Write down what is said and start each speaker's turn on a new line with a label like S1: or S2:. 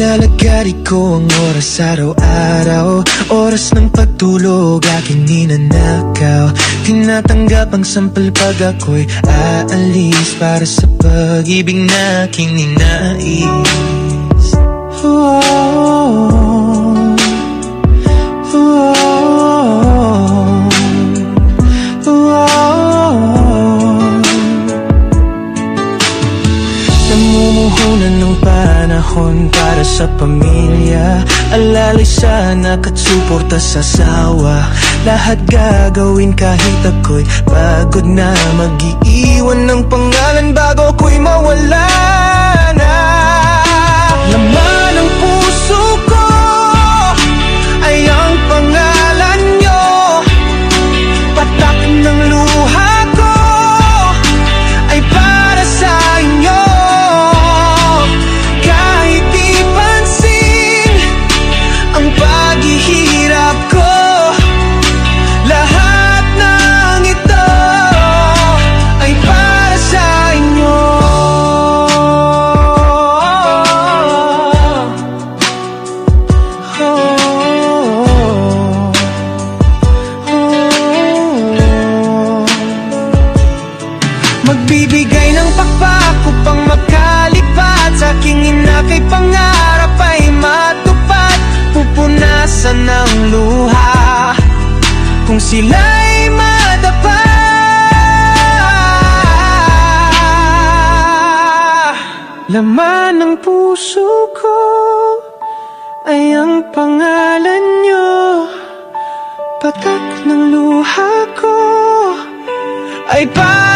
S1: Inilalagari ko ang oras araw-araw. Oras ng pagtulog aking ninanakaw. Tinatanggap ang sampal pag ako'y aalis para sa pag-ibig na aking ninais. Namumuhunan ng panahon para sa pamilya. Alalay sa anak at suporta sa asawa. Lahat gagawin kahit ako'y pagod na. Mag-iiwan ng pangalan bago ako'y mawala na. Laman ng puso ko ay ang pangalan nyo. Patak ng luha ko ay para sa inyo. Kahit di pansin ang paghihirap ko, lahat ng ito ay para sa inyo. Magbibigay ng pakpak upang makalipat. Sa aking ina kay pangarap ay matupad. Pupunasan ng luha kung sila'y madapa. Laman ng puso ko ay ang pangalan nyo. Patak ng luha ko ay para